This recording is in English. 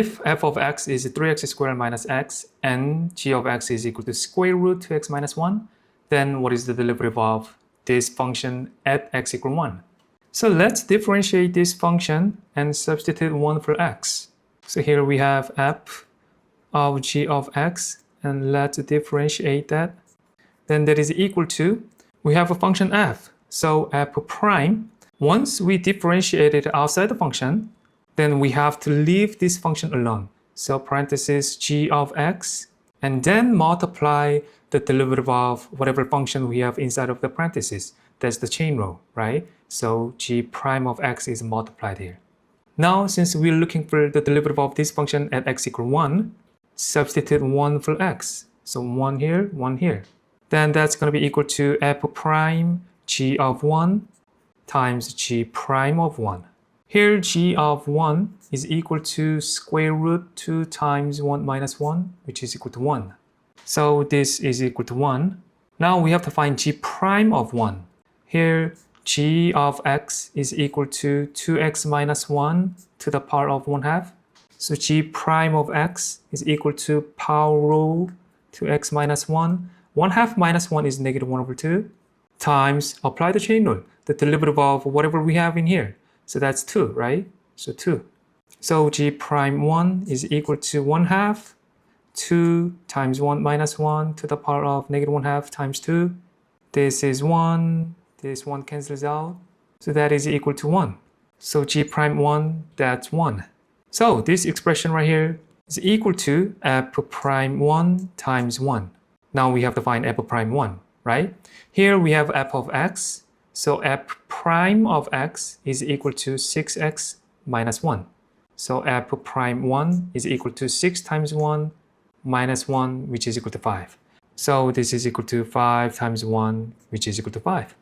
if f of x is 3x squared minus x and g of x is equal to square root 2x minus 1, then what is the derivative of this function at x equal 1? So let's differentiate this function and substitute 1 for x. So here we have f of g of x, and let's differentiate that. Then that is equal to, we have a function f, so f prime. Once we differentiate it outside the function, then we have to leave this function alone. So parenthesis g of x, and then multiply the derivative of whatever function we have inside of the parenthesis. That's the chain rule, right? So g prime of x is multiplied here. Now, since we're looking for the derivative of this function at x equal 1, substitute 1 for x. So 1 here, 1 here. Then that's going to be equal to f prime g of 1 times g prime of 1. Here, g of 1 is equal to square root 2 times 1 minus 1, which is equal to 1. So this is equal to 1. Now we have to find g prime of 1. Here, g of x is equal to 2x minus 1 to the power of 1/2. So g prime of x is equal to power rule 2x minus 1. 1/2 minus 1 is negative 1 over 2 times, apply the chain rule, the derivative of whatever we have in here. So that's 2, right? So 2. So g prime 1 is equal to 1/2, 2 times 1 minus 1 to the power of negative 1/2 times 2. This is 1, this 1 cancels out. So that is equal to 1. So g prime 1, that's 1. So this expression right here is equal to f prime 1 times 1. Now we have to find f prime 1, right? Here we have f of x. So f prime of x is equal to 6x minus 1. So f prime 1 is equal to 6 times 1 minus 1, which is equal to 5. So this is equal to 5 times 1, which is equal to 5.